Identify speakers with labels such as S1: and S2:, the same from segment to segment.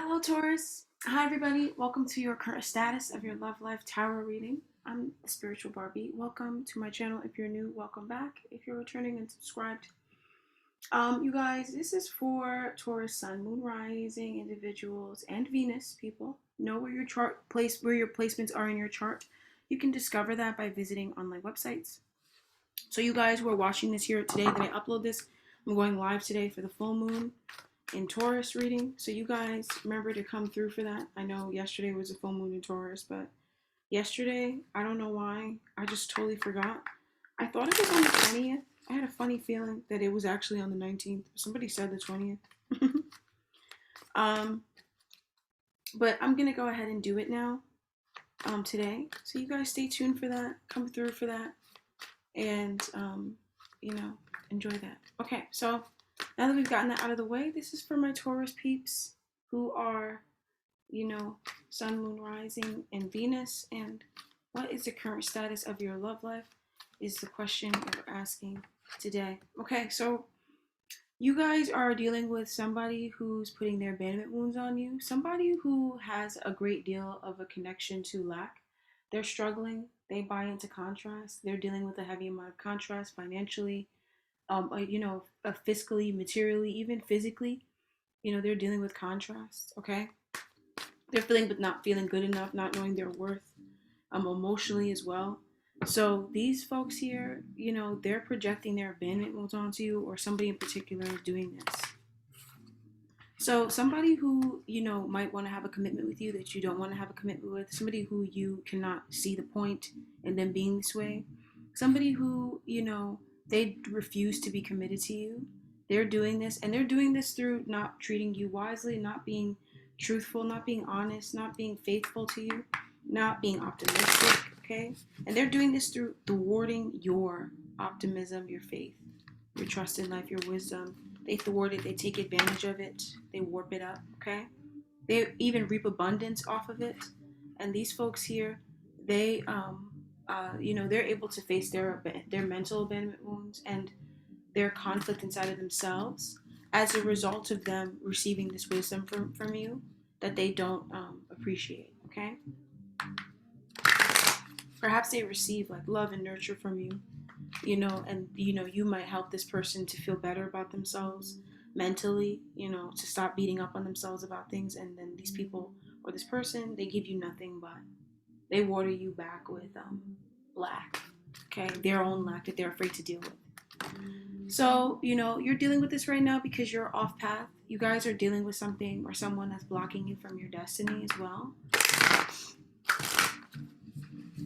S1: Hello, Taurus. Hi, everybody. Welcome to your current status of your love life tarot reading. I'm the spiritual Barbie. Welcome to my channel. If you're new, welcome back. If you're returning and subscribed, you guys, this is for Taurus, Sun, Moon, Rising individuals and Venus people. Know where your where your placements are in your chart. You can discover that by visiting online websites. So, you guys who are watching this here today, that I upload this, I'm going live today for the full moon in Taurus reading. So you guys remember to come through for that. I know yesterday was a full moon in Taurus, but yesterday, I don't know why, I just totally forgot. I thought it was on the 20th. I had a funny feeling that it was actually on the 19th. Somebody said the 20th. um, but I'm going to go ahead and do it now today. So you guys stay tuned for that. Come through for that. And, enjoy that. Okay, so now that we've gotten that out of the way, this is for my Taurus peeps who are, Sun, Moon, Rising, and Venus. And what is the current status of your love life is the question we're asking today. Okay, so you guys are dealing with somebody who's putting their abandonment wounds on you, somebody who has a great deal of a connection to lack. They're struggling, they buy into contrast, they're dealing with a heavy amount of contrast financially, fiscally, materially, even physically. They're dealing with contrast, okay? They're feeling but not feeling good enough, not knowing their worth, emotionally as well. So these folks here, they're projecting their abandonment wounds onto you, or somebody in particular is doing this. So somebody who, might want to have a commitment with you that you don't want to have a commitment with, somebody who you cannot see the point in them being this way, somebody who, they refuse to be committed to you. They're doing this, and they're doing this through not treating you wisely, not being truthful, not being honest, not being faithful to you, not being optimistic, okay? And they're doing this through thwarting your optimism, your faith, your trust in life, your wisdom. They thwart it, they take advantage of it, they warp it up, okay? They even reap abundance off of it. And these folks here, they, they're able to face their mental abandonment wounds and their conflict inside of themselves as a result of them receiving this wisdom from you that they don't appreciate, okay? Perhaps they receive like love and nurture from you, and you might help this person to feel better about themselves mentally, to stop beating up on themselves about things. And then these people or this person, they give you nothing but they water you back with lack, okay? Their own lack that they're afraid to deal with. So, you're dealing with this right now because you're off path. You guys are dealing with something or someone that's blocking you from your destiny as well.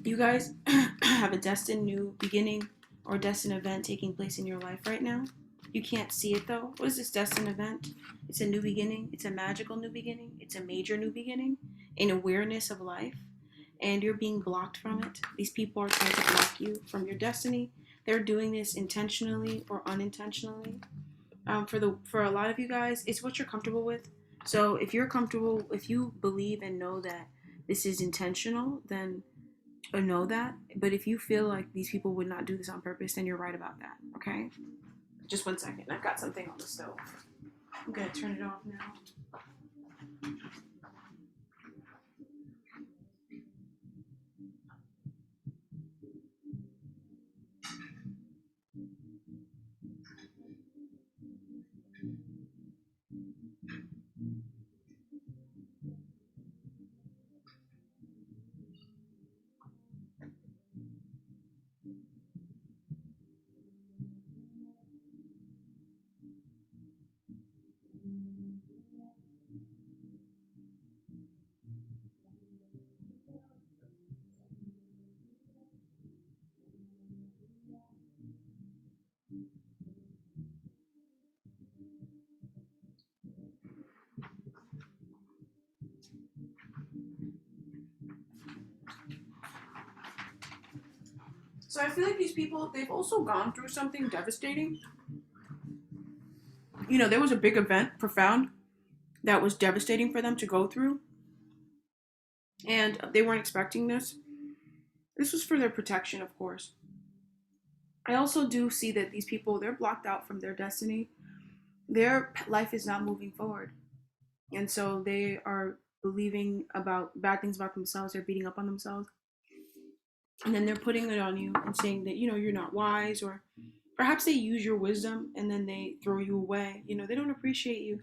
S1: You guys have a destined new beginning or destined event taking place in your life right now. You can't see it though. What is this destined event? It's a new beginning. It's a magical new beginning. It's a major new beginning, an awareness of life, and you're being blocked from it. These people are trying to block you from your destiny. They're doing this intentionally or unintentionally. For a lot of you guys, it's what you're comfortable with. So if you're comfortable, if you believe and know that this is intentional, then know that. But if you feel like these people would not do this on purpose, then you're right about that, okay? Just 1 second. I've got something on the stove. I'm gonna turn it off now. So I feel like these people, they've also gone through something devastating. There was a big event, profound, that was devastating for them to go through. And they weren't expecting this. This was for their protection, of course. I also do see that these people, they're blocked out from their destiny. Their life is not moving forward. And so they are believing about bad things about themselves. They're beating up on themselves. And then they're putting it on you and saying that, you're not wise, or perhaps they use your wisdom and then they throw you away. They don't appreciate you.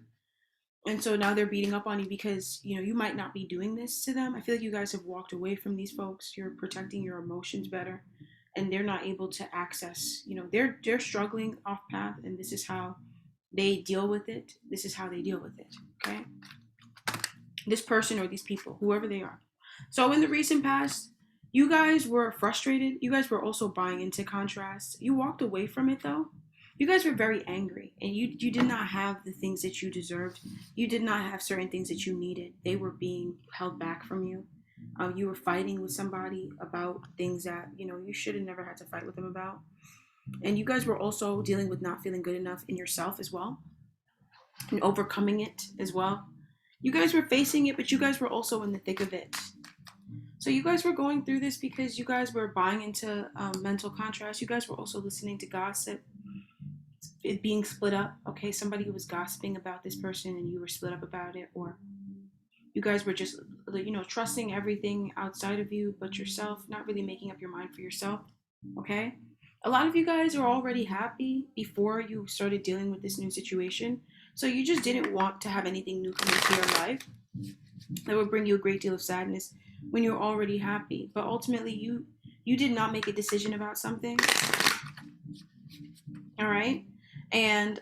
S1: And so now they're beating up on you because, you might not be doing this to them. I feel like you guys have walked away from these folks. You're protecting your emotions better, and they're not able to access, they're struggling off path, and this is how they deal with it. This is how they deal with it. Okay. This person or these people, whoever they are. So in the recent past, you guys were frustrated. You guys were also buying into contrast. You walked away from it though. You guys were very angry, and you did not have the things that you deserved. You did not have certain things that you needed. They were being held back from you. You were fighting with somebody about things that you should have never had to fight with them about. And you guys were also dealing with not feeling good enough in yourself as well, and overcoming it as well. You guys were facing it, but you guys were also in the thick of it. So you guys were going through this because you guys were buying into mental contrast. You guys were also listening to gossip, it being split up. Okay, somebody was gossiping about this person and you were split up about it, or you guys were just, trusting everything outside of you but yourself, not really making up your mind for yourself. Okay, a lot of you guys are already happy before you started dealing with this new situation. So you just didn't want to have anything new come into your life that would bring you a great deal of sadness when you're already happy. But ultimately, you did not make a decision about something. All right, and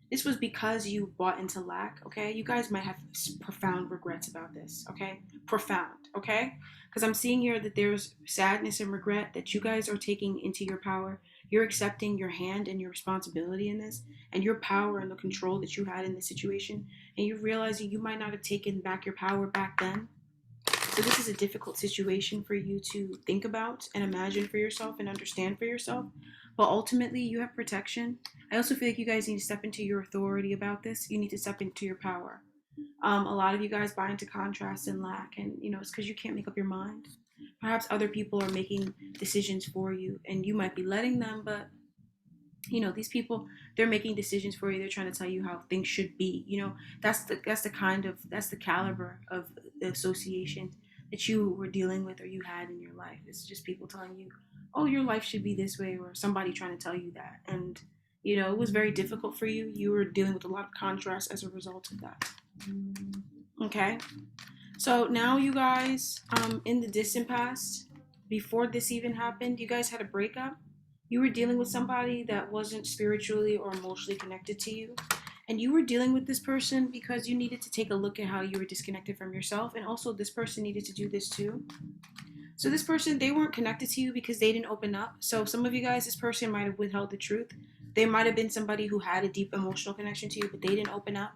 S1: this was because you bought into lack. Okay, you guys might have profound regrets about this. Okay, profound. Okay, because I'm seeing here that there's sadness and regret that you guys are taking into your power. You're accepting your hand and your responsibility in this, and your power and the control that you had in this situation, and you're realizing you might not have taken back your power back then. So this is a difficult situation for you to think about and imagine for yourself and understand for yourself. But ultimately, you have protection. I also feel like you guys need to step into your authority about this. You need to step into your power. A lot of you guys buy into contrast and lack, and it's because you can't make up your mind. Perhaps other people are making decisions for you, and you might be letting them, but these people, they're making decisions for you. They're trying to tell you how things should be. That's the caliber of the association that you were dealing with or you had in your life. It's just people telling you, oh, your life should be this way, or somebody trying to tell you that. And it was very difficult for you. You were dealing with a lot of contrast as a result of that. Okay, so now you guys, in the distant past, before this even happened, you guys had a breakup. You were dealing with somebody that wasn't spiritually or emotionally connected to you. And you were dealing with this person because you needed to take a look at how you were disconnected from yourself. And also, this person needed to do this too. So, this person, they weren't connected to you because they didn't open up. So, some of you guys, this person might have withheld the truth. They might have been somebody who had a deep emotional connection to you, but they didn't open up.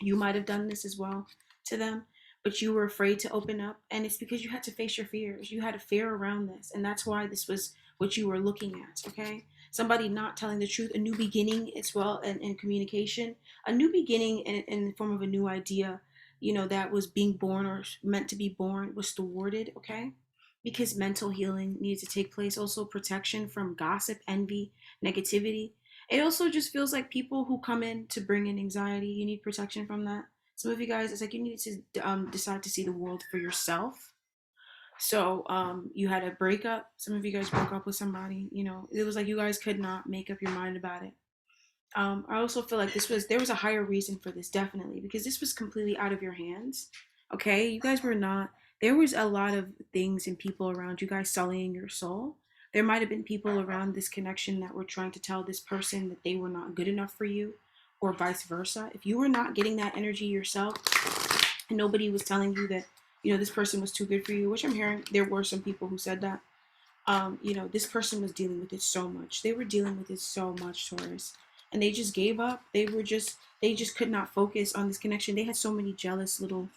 S1: You might have done this as well to them, but you were afraid to open up. And it's because you had to face your fears. You had a fear around this. And that's why this was what you were looking at. Okay, somebody not telling the truth, a new beginning as well, in communication, a new beginning in the form of a new idea, that was being born or meant to be born, was thwarted. Okay, because mental healing needed to take place. Also, protection from gossip, envy, negativity. It also just feels like people who come in to bring in anxiety, you need protection from that. Some of you guys, it's like you need to decide to see the world for yourself. So you had a breakup. Some of you guys broke up with somebody. It was like you guys could not make up your mind about it. I also feel like there was a higher reason for this, definitely, because this was completely out of your hands. Okay, you guys were not. There was a lot of things and people around you guys sullying your soul. There might have been people around this connection that were trying to tell this person that they were not good enough for you, or vice versa. If you were not getting that energy yourself, and nobody was telling you that this person was too good for you, which I'm hearing there were some people who said that. This person was dealing with it so much. They were dealing with it so much, Taurus, and they just gave up. They just could not focus on this connection. They had so many jealous little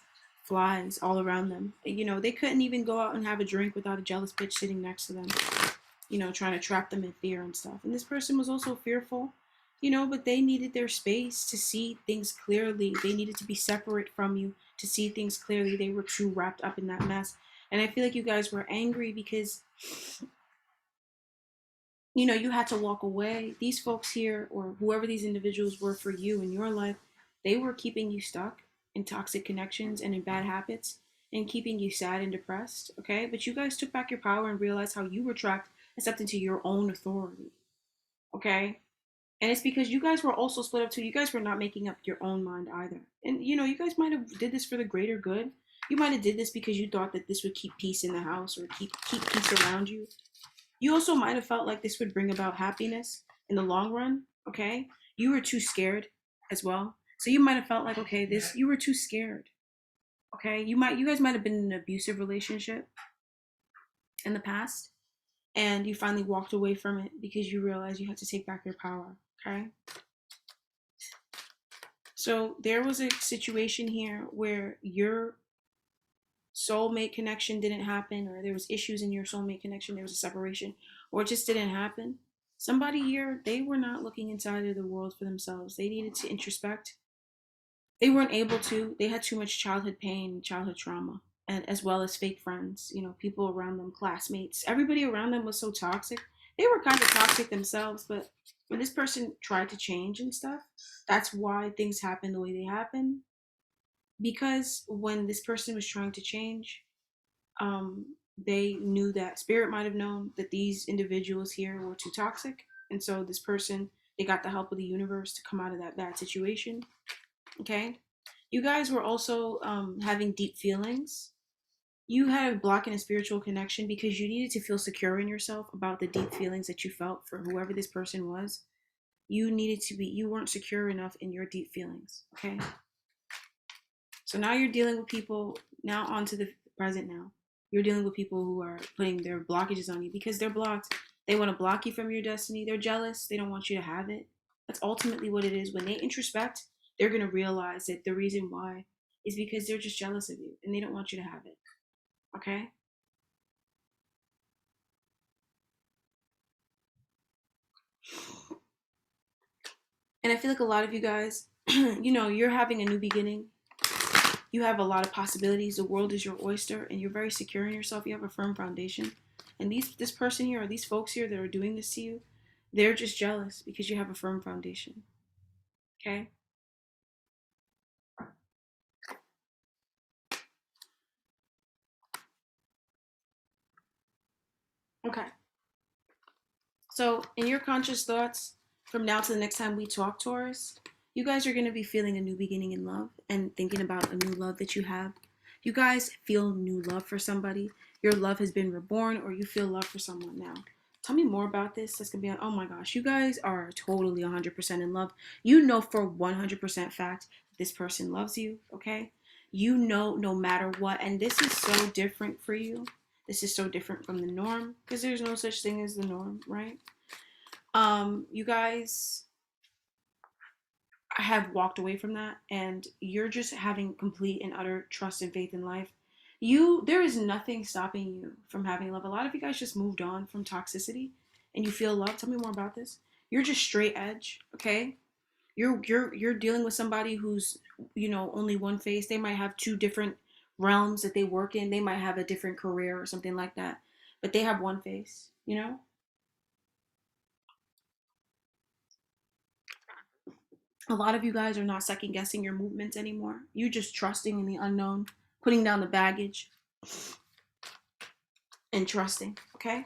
S1: flies all around them. They couldn't even go out and have a drink without a jealous bitch sitting next to them, trying to trap them in fear and stuff. And this person was also fearful, but they needed their space to see things clearly. They needed to be separate from you to see things clearly. They were too wrapped up in that mess. And I feel like you guys were angry because, you had to walk away. These folks here, or whoever these individuals were for you in your life, they were keeping you stuck in toxic connections and in bad habits and keeping you sad and depressed. Okay. But you guys took back your power and realized how you were trapped and stepped into your own authority. Okay. And it's because you guys were also split up too. You guys were not making up your own mind either. And you guys might have did this for the greater good. You might have did this because you thought that this would keep peace in the house or keep peace around you. You also might have felt like this would bring about happiness in the long run, okay? You were too scared as well. So you might have felt like, okay, this you were too scared. Okay? You guys might have been in an abusive relationship in the past and you finally walked away from it because you realized you had to take back your power, okay? So there was a situation here where your soulmate connection didn't happen, or there was issues in your soulmate connection, there was a separation, or it just didn't happen. Somebody here, they were not looking inside of the world for themselves. They needed to introspect. They weren't able to. They had too much childhood pain, childhood trauma, and as well as fake friends, people around them, classmates. Everybody around them was so toxic. They were kind of toxic themselves, but when this person tried to change and stuff, that's why things happened the way they happened. Because when this person was trying to change, um, they knew that spirit might have known that these individuals here were too toxic, and so this person, they got the help of the universe to come out of that bad situation. Okay, you guys were also having deep feelings. You had a block in a spiritual connection because you needed to feel secure in yourself about the deep feelings that you felt for whoever this person was. You weren't secure enough in your deep feelings. Okay, so now you're dealing with people, now on to the present now. You're dealing with people who are putting their blockages on you because they're blocked. They want to block you from your destiny. They're jealous. They don't want you to have it. That's ultimately what it is. When they introspect, they're going to realize that the reason why is because they're just jealous of you and they don't want you to have it. Okay? And I feel like a lot of you guys, you're having a new beginning. You have a lot of possibilities. The world is your oyster, and you're very secure in yourself. You have a firm foundation. And this person here, or these folks here that are doing this to you, they're just jealous because you have a firm foundation. Okay? Okay. So, in your conscious thoughts, from now to the next time we talk, Taurus, you guys are going to be feeling a new beginning in love and thinking about a new love that you have. You guys feel new love for somebody. Your love has been reborn, or you feel love for someone now. Tell me more about this. That's going to be on. Oh my gosh, you guys are totally 100% in love. You know for 100% fact this person loves you, okay? You know no matter what. And this is so different for you. This is so different from the norm because there's no such thing as the norm, right? You guys have walked away from that and you're just having complete and utter trust and faith in life. There is nothing stopping you from having love. A lot of you guys just moved on from toxicity and you feel love. Tell me more about this. You're just straight edge, okay? You're dealing with somebody who's, only one face. They might have two different realms that they work in. They might have a different career or something like that. But they have one face, you know? A lot of you guys are not second guessing your movements anymore. You're just trusting in the unknown, putting down the baggage and trusting, okay?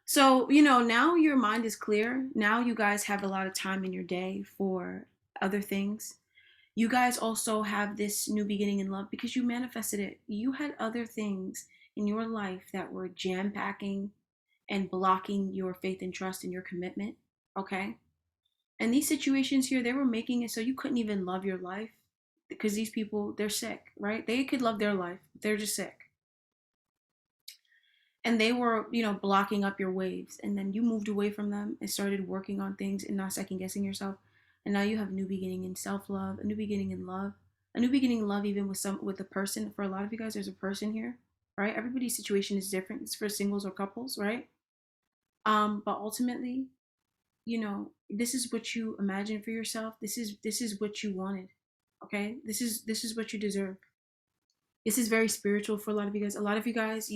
S1: So, now your mind is clear. Now you guys have a lot of time in your day for other things. You guys also have this new beginning in love because you manifested it. You had other things in your life that were jam packing and blocking your faith and trust and your commitment, okay? And these situations here, they were making it so you couldn't even love your life because these people, they're sick, right? They could love their life, they're just sick. And they were, blocking up your waves. And then you moved away from them and started working on things and not second guessing yourself. And now you have a new beginning in self love, a new beginning in love, a new beginning in love, even with a person. For a lot of you guys, there's a person here, right? Everybody's situation is different. It's for singles or couples, right? But ultimately, this is what you imagined for yourself. This is what you wanted. Okay? This is what you deserve. This is very spiritual for a lot of you guys. A lot of you guys,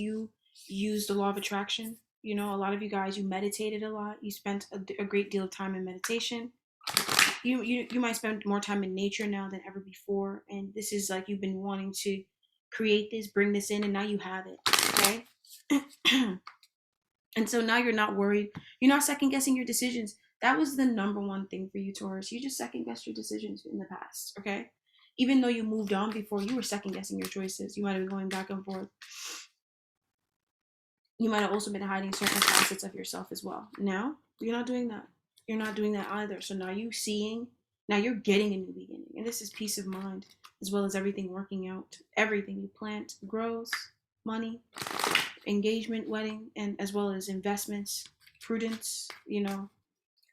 S1: use the law of attraction. You know, a lot of you guys, you meditated a lot. You spent a great deal of time in meditation. You might spend more time in nature now than ever before, and this is like you've been wanting to create this, bring this in, and now you have it. Okay. And so now you're not worried. You're not second guessing your decisions. That was the number one thing for you, Taurus. You just second guessed your decisions in the past. Okay. Even though you moved on before, you were second guessing your choices. You might have been going back and forth. You might have also been hiding certain facets of yourself as well. Now you're not doing that. You're not doing that either. So now now you're getting a new beginning. And this is peace of mind, as well as everything working out. Everything you plant grows, money, engagement, wedding, and as well as investments, prudence,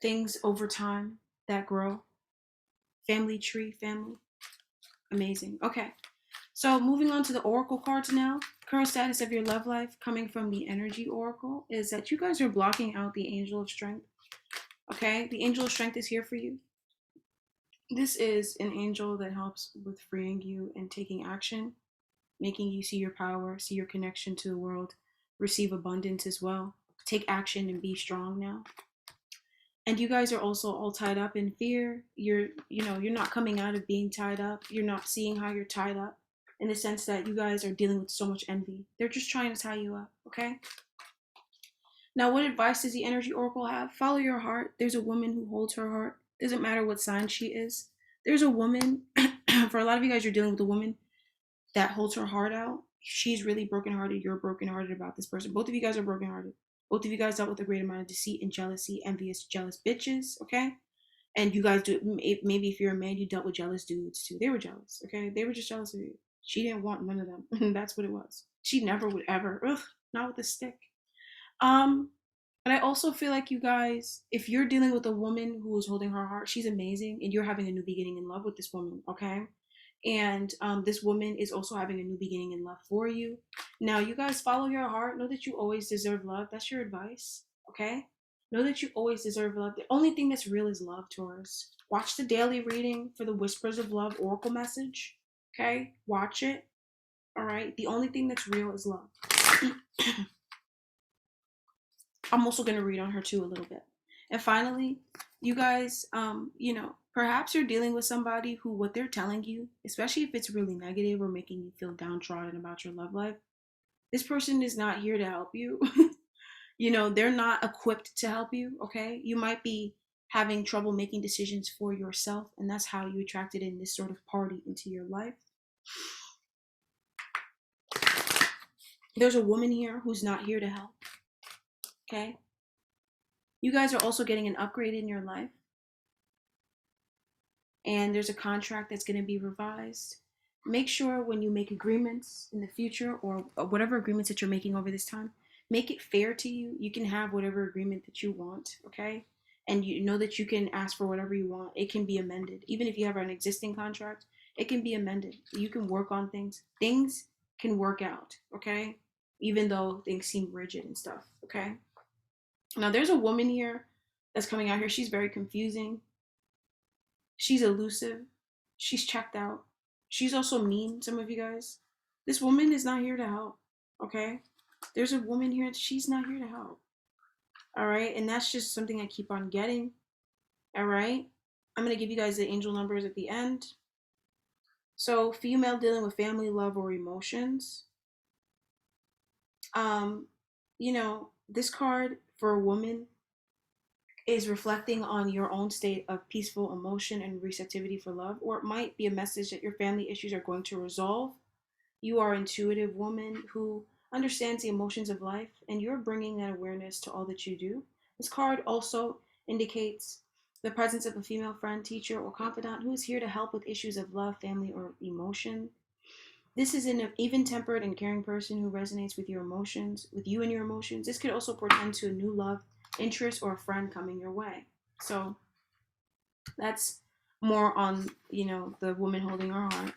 S1: things over time that grow. Family tree, family. Amazing. Okay. So moving on to the oracle cards now. Current status of your love life coming from the energy oracle is that you guys are blocking out the angel of strength. Okay? The angel of strength is here for you. This is an angel that helps with freeing you and taking action, making you see your power, see your connection to the world, receive abundance as well. Take action and be strong now. And you guys are also all tied up in fear. You're not coming out of being tied up. You're not seeing how you're tied up, in the sense that you guys are dealing with so much envy. They're just trying to tie you up, okay? Now, what advice does the energy oracle have? Follow your heart. There's a woman who holds her heart. Doesn't matter what sign she is. There's a woman, for a lot of you guys, you're dealing with a woman that holds her heart out. She's really brokenhearted. You're brokenhearted about this person. Both of you guys are brokenhearted. Both of you guys dealt with a great amount of deceit and jealousy, envious, jealous bitches, okay? And you guys do, maybe if you're a man, you dealt with jealous dudes too. They were jealous, okay? They were just jealous of you. She didn't want none of them. That's what it was. She never would ever, not with a stick. But I also feel like you guys, if you're dealing with a woman who is holding her heart, she's amazing, and you're having a new beginning in love with this woman, okay? And this woman is also having a new beginning in love for you. Now, you guys follow your heart. Know that you always deserve love. That's your advice, okay? Know that you always deserve love. The only thing that's real is love, Taurus. Watch the daily reading for the Whispers of Love Oracle message, okay? Watch it, all right? The only thing that's real is love. I'm also going to read on her too a little bit. And finally, you guys, perhaps you're dealing with somebody who what they're telling you, especially if it's really negative or making you feel downtrodden about your love life, this person is not here to help you. They're not equipped to help you, okay? You might be having trouble making decisions for yourself, and that's how you attracted in this sort of party into your life. There's a woman here who's not here to help, okay? You guys are also getting an upgrade in your life. And there's a contract that's going to be revised. Make sure when you make agreements in the future, or whatever agreements that you're making over this time, make it fair to you. You can have whatever agreement that you want, okay? And you know that you can ask for whatever you want. It can be amended. Even if you have an existing contract, it can be amended. You can work on things. Things can work out, okay? Even though things seem rigid and stuff, okay? Now, there's a woman here that's coming out here. She's very confusing. She's elusive. She's checked out. She's also mean, some of you guys. This woman is not here to help, okay? There's a woman here, she's not here to help. All right? And that's just something I keep on getting. All right? I'm going to give you guys the angel numbers at the end. So, female dealing with family, love, or emotions. This card for a woman is reflecting on your own state of peaceful emotion and receptivity for love, or it might be a message that your family issues are going to resolve. You are an intuitive woman who understands the emotions of life, and you're bringing that awareness to all that you do. This card also indicates the presence of a female friend, teacher, or confidant who is here to help with issues of love, family, or emotion. This is an even-tempered and caring person who resonates with your emotions, with you and your emotions. This could also portend to a new love, interest, or a friend coming your way. So that's more on, the woman holding her heart.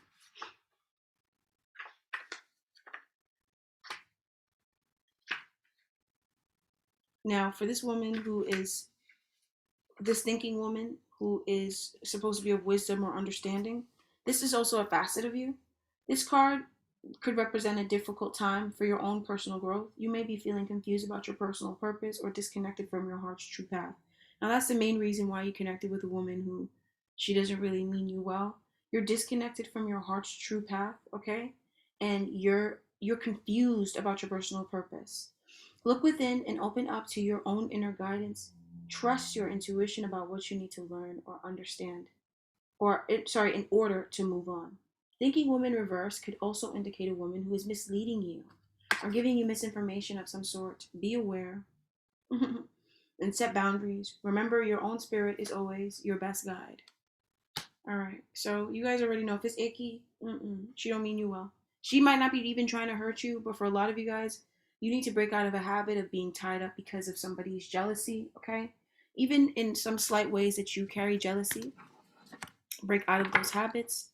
S1: Now, for this woman who is this thinking woman who is supposed to be of wisdom or understanding, this is also a facet of you. This card could represent a difficult time for your own personal growth. You may be feeling confused about your personal purpose or disconnected from your heart's true path. Now, that's the main reason why you connected with a woman who she doesn't really mean you well. You're disconnected from your heart's true path, okay? And you're confused about your personal purpose. Look within and open up to your own inner guidance. Trust your intuition about what you need to learn or understand in order to move on. Thinking woman reverse could also indicate a woman who is misleading you or giving you misinformation of some sort. Be aware and set boundaries. Remember, your own spirit is always your best guide. All right, so you guys already know if it's icky, she don't mean you well. She might not be even trying to hurt you, but for a lot of you guys, you need to break out of a habit of being tied up because of somebody's jealousy. Okay, even in some slight ways that you carry jealousy, break out of those habits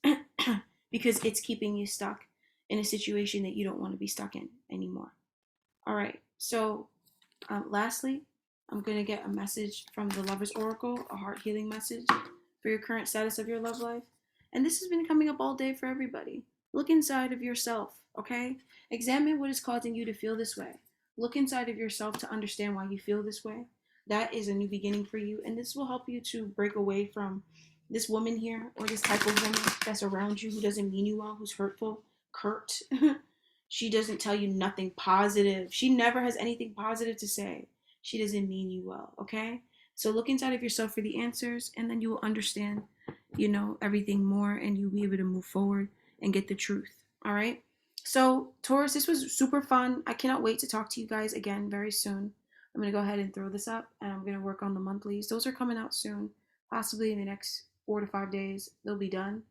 S1: because it's keeping you stuck in a situation that you don't want to be stuck in anymore. All right. So, lastly, I'm going to get a message from the Lover's Oracle, a heart healing message for your current status of your love life. And this has been coming up all day for everybody. Look inside of yourself, okay? Examine what is causing you to feel this way. Look inside of yourself to understand why you feel this way. That is a new beginning for you, and this will help you to break away from this woman here or this type of woman that's around you who doesn't mean you well, who's hurtful, curt. She doesn't tell you nothing positive. She never has anything positive to say. She doesn't mean you well, okay? So look inside of yourself for the answers, and then you will understand, everything more, and you'll be able to move forward and get the truth, all right? So, Taurus, this was super fun. I cannot wait to talk to you guys again very soon. I'm going to go ahead and throw this up, and I'm going to work on the monthlies. Those are coming out soon, possibly in the next 4 to 5 days. They'll be done.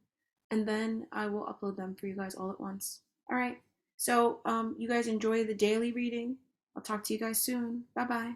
S1: And then I will upload them for you guys all at once. All right. So, you guys enjoy the daily reading. I'll talk to you guys soon. Bye bye.